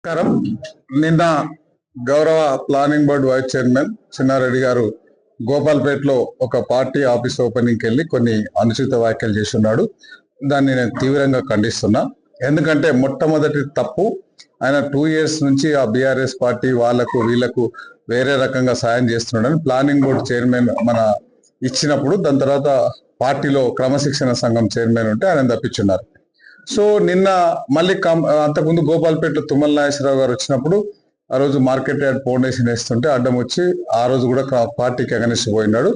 నమస్కారం. నిన్న గౌరవ planning board vice chairman Chinnareddy గారు గోపాల్పేటలో ఒక పార్టీ ఆఫీస్ ఓపెనింగ్కి వెళ్ళి కొన్ని అనుచిత వ్యాఖ్యలు చేస్తున్నాడు. దాన్ని నేను తీవ్రంగా ఖండిస్తున్నా. ఎందుకంటే మొట్టమొదటి తప్పు, ఆయన 2 years నుంచి ఆ బీఆర్ఎస్ పార్టీ వాళ్లకు వీళ్లకు వేరే రకంగా సాయం చేస్తున్నాడని ప్లానింగ్ బోర్డు చైర్మన్ మన ఇచ్చినప్పుడు దాని తర్వాత పార్టీలో క్రమశిక్షణ సంఘం చైర్మన్ ఉంటే ఆయన తప్పించున్నారు. సో నిన్న మళ్ళీ అంతకుముందు గోపాల్పేటలో తుమ్మల నాగేశ్వరరావు గారు వచ్చినప్పుడు ఆ రోజు మార్కెట్ యార్డ్ ఫౌండేషన్ వేస్తుంటే అడ్డం వచ్చి ఆ రోజు కూడా పార్టీకి అగనిస్ట్ పోయినాడు.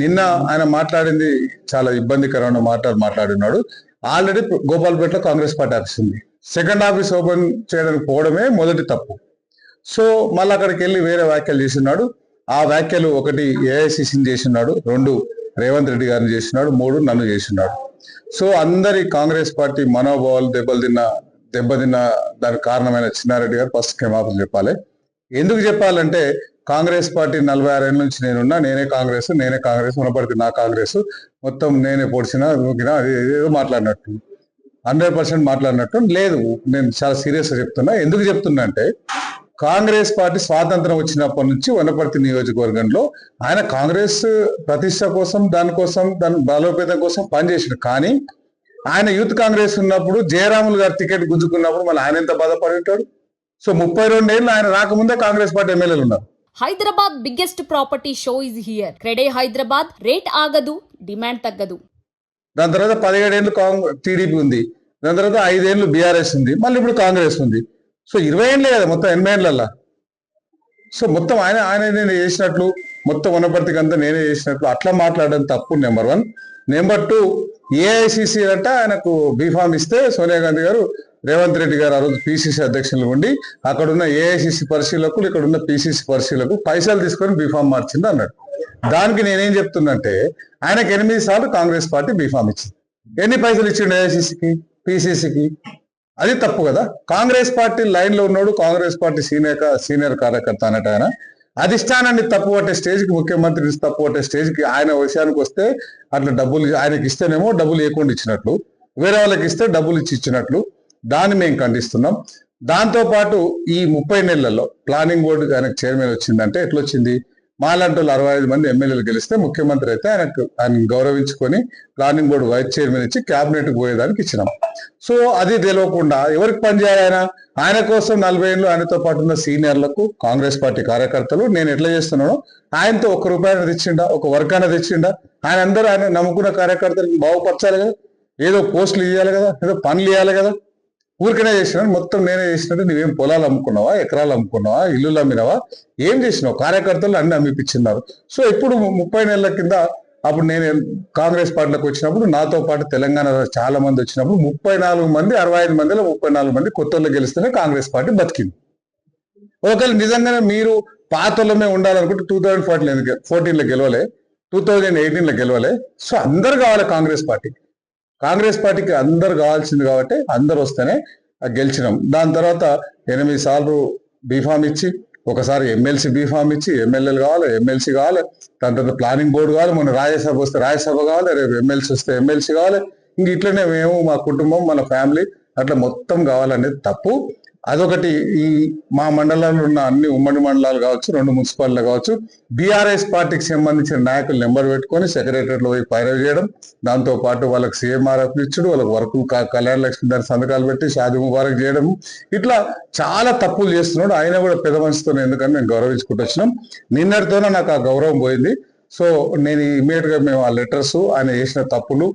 నిన్న ఆయన మాట్లాడింది చాలా ఇబ్బందికరమైన మాట్లాడినాడు. ఆల్రెడీ గోపాల్పేటలో కాంగ్రెస్ పార్టీ ఆఫీస్ ఉంది. సెకండ్ ఆఫీస్ ఓపెన్ చేయడానికి పోవడమే మొదటి తప్పు. సో మళ్ళీ అక్కడికి వెళ్ళి వేరే వ్యాఖ్యలు చేస్తున్నాడు. ఆ వ్యాఖ్యలు 1 ఏఐసిసిని చేసినాడు, 2 రేవంత్ రెడ్డి గారిని చేసినాడు, 3 నన్ను చేసినాడు. సో అందరి కాంగ్రెస్ పార్టీ మనోభావాలు దెబ్బతిన్న దానికి కారణమైన చిన్నారెడ్డి గారు ఫస్ట్ క్షమాపణ చెప్పాలి. ఎందుకు చెప్పాలంటే కాంగ్రెస్ పార్టీ 46 ఏళ్ళ నుంచి నేనే కాంగ్రెస్ ఉన్నప్పటికీ నా కాంగ్రెస్ మొత్తం నేనే పొడిచినా నూకినా ఏదో మాట్లాడినట్టు 100% మాట్లాడినట్టు లేదు. నేను చాలా సీరియస్గా చెప్తున్నా. ఎందుకు చెప్తున్నా అంటే కాంగ్రెస్ పార్టీ స్వాతంత్రం వచ్చినప్పటి నుంచి వనపర్తి నియోజకవర్గంలో ఆయన కాంగ్రెస్ ప్రతిష్ట కోసం దాని బలోపేతం కోసం పనిచేసిండు. కానీ ఆయన యూత్ కాంగ్రెస్ ఉన్నప్పుడు జయరాములు గారు టికెట్ గుంజుకున్నప్పుడు మళ్ళీ ఆయన ఎంత బాధపడి ఉంటాడు. సో 32 ఏళ్ళు ఆయన రాకముందే కాంగ్రెస్ పార్టీ ఎమ్మెల్యేలు ఉన్నారు. Hyderabad biggest property show is here. CREDAI Hyderabad. Rate ఆగదు, డిమాండ్ తగ్గదు. దాని తర్వాత 17 ఏళ్ళు టీడీపీ ఉంది, దాని తర్వాత 5 ఏళ్ళు బీఆర్ఎస్ ఉంది, మళ్ళీ ఇప్పుడు కాంగ్రెస్ ఉంది. సో 20 ఏళ్ళే కదా మొత్తం 80 ఏళ్ళ. సో మొత్తం ఆయన నేను చేసినట్లు, మొత్తం వనపర్తికి అంతా నేనే చేసినట్లు అట్లా మాట్లాడడం తప్పు. నెంబర్ 1. నెంబర్ 2, ఏఐసిసి అంటే ఆయనకు బీఫామ్ ఇస్తే సోనియా గాంధీ గారు రేవంత్ రెడ్డి గారు ఆ రోజు పిసిసి అధ్యక్షులు ఉండి అక్కడున్న ఏఐసిసి పరిశీలకులు ఇక్కడున్న పిసిసి పరిశీలకు పైసలు తీసుకొని బీఫామ్ మార్చింది అన్నాడు. దానికి నేనేం చెప్తున్నంటే ఆయనకు 8 సార్లు కాంగ్రెస్ పార్టీ బీఫామ్ ఇచ్చింది. ఎన్ని పైసలు ఇచ్చిండు ఏఐసిసికి, పిసిసికి? అది తప్పు కదా. కాంగ్రెస్ పార్టీ లైన్ లో ఉన్నాడు, కాంగ్రెస్ పార్టీ సీనియర్ కార్యకర్త అన్నట్టు ఆయన అధిష్టానాన్ని తప్పు పట్టే స్టేజ్కి, ముఖ్యమంత్రిని తప్పు పట్టే స్టేజ్కి ఆయన విషయానికి వస్తే అట్లా డబ్బులు ఆయనకి ఇస్తేనేమో డబ్బులు ఇవ్వకుండా ఇచ్చినట్లు, వేరే వాళ్ళకి ఇస్తే డబ్బులు ఇచ్చినట్లు దాన్ని మేము ఖండిస్తున్నాం. దాంతో పాటు ఈ 30 నెలల్లో ప్లానింగ్ బోర్డు ఆయనకు చైర్మన్ వచ్చిందంటే ఎట్లొచ్చింది? మాలాంటి 65 మంది ఎమ్మెల్యేలు గెలిస్తే ముఖ్యమంత్రి అయితే ఆయన గౌరవించుకొని ప్లానింగ్ బోర్డు వైస్ చైర్మన్ ఇచ్చి క్యాబినెట్కి పోయేదానికి ఇచ్చినాం. సో అది తెలియకుండా ఎవరికి పనిచేయాలి? ఆయన కోసం 40 ఏళ్ళు ఆయనతో పాటు ఉన్న సీనియర్లకు, కాంగ్రెస్ పార్టీ కార్యకర్తలు నేను ఎట్లా చేస్తున్నానో ఆయనతో 1 రూపాయి తెచ్చిండా, 1 వర్క్ అనేది తెచ్చిండా? ఆయన నమ్ముకున్న కార్యకర్తలకు బాగుపరచాలి కదా, ఏదో పోస్టులు ఇవ్వాలి కదా, ఏదో పనులు ఇవ్వాలి కదా. ఊరికనే చేసినాను, మొత్తం నేనే చేసినట్టు నువ్వేం పొలాలు అమ్ముకున్నావా, ఎకరాలు అమ్ముకున్నావా, ఇల్లులు అమ్మినావా, ఏం చేసినావు? కార్యకర్తలు అన్ని అమ్మిపించినారు. సో ఇప్పుడు 30 నెలల కింద అప్పుడు నేను కాంగ్రెస్ పార్టీలోకి వచ్చినప్పుడు నాతో పాటు తెలంగాణ చాలా మంది వచ్చినప్పుడు 34 మంది, 65 మందిలో 34 మంది కొత్తలో గెలిస్తేనే కాంగ్రెస్ పార్టీ బతికింది. ఒకవేళ నిజంగానే మీరు పాతలమే ఉండాలనుకుంటే 2014లో గెలవలే, 2018లో గెలవలే. సో అందరు కావాలి కాంగ్రెస్ పార్టీకి అందరు కావాల్సింది కాబట్టి అందరు వస్తేనే గెలిచినాం. దాని తర్వాత 8 సార్లు బీఫామ్ ఇచ్చి, ఒకసారి ఎమ్మెల్సీ బీఫామ్ ఇచ్చి, ఎమ్మెల్యేలు కావాలి, ఎమ్మెల్సీ కావాలి, దాని తర్వాత ప్లానింగ్ బోర్డు కావాలి, మొన్న రాజ్యసభ వస్తే రాజ్యసభ కావాలి, రేపు ఎమ్మెల్సీ వస్తే ఎమ్మెల్సీ కావాలి. ఇంక ఇట్లనే మేము, మా కుటుంబం, మన ఫ్యామిలీ అట్లా మొత్తం కావాలనేది తప్పు. అదొకటి. ఈ మా మండలాల్లో ఉన్న అన్ని ఉమ్మడి మండలాలు కావచ్చు, 2 మున్సిపాలిటీలు కావచ్చు, బీఆర్ఎస్ పార్టీకి సంబంధించిన నాయకులు నెంబర్ పెట్టుకొని సెక్రటరీలో పోయి పైరవ్ చేయడం, దాంతో పాటు వాళ్ళకి సీఎంఆర్ఎఫ్ ఇచ్చుడు, వాళ్ళకి వర్క్ కళ్యాణ లక్ష్మి దాని సంతకాలు పెట్టి షాదీ ముబారక్ చేయడం, ఇట్లా చాలా తప్పులు చేస్తున్నాడు. ఆయన కూడా పెద్ద మనిషితో ఎందుకని మేము గౌరవించుకుంటూ వచ్చినాం. నిన్నటితోనే నాకు ఆ గౌరవం పోయింది. సో నేను ఇమీడియట్ గా మేము ఆ లెటర్స్, ఆయన చేసిన తప్పులు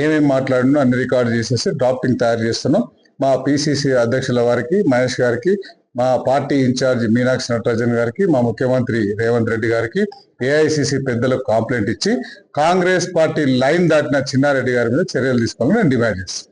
ఏమేమి మాట్లాడినో అన్ని రికార్డు చేసేసి డ్రాఫ్టింగ్ తయారు చేస్తున్నాం. మా పిసిసి అధ్యక్షుల వారికి, మహేష్ గారికి, మా పార్టీ ఇన్ఛార్జి మీనాక్షి నటరాజన్ గారికి, మా ముఖ్యమంత్రి రేవంత్ రెడ్డి గారికి, ఏఐసిసి పెద్దలకు కంప్లైంట్ ఇచ్చి కాంగ్రెస్ పార్టీ లైన్ దాటిన చిన్నారెడ్డి గారి మీద చర్యలు తీసుకోవాలని నేను డిమాండ్ చేస్తాను.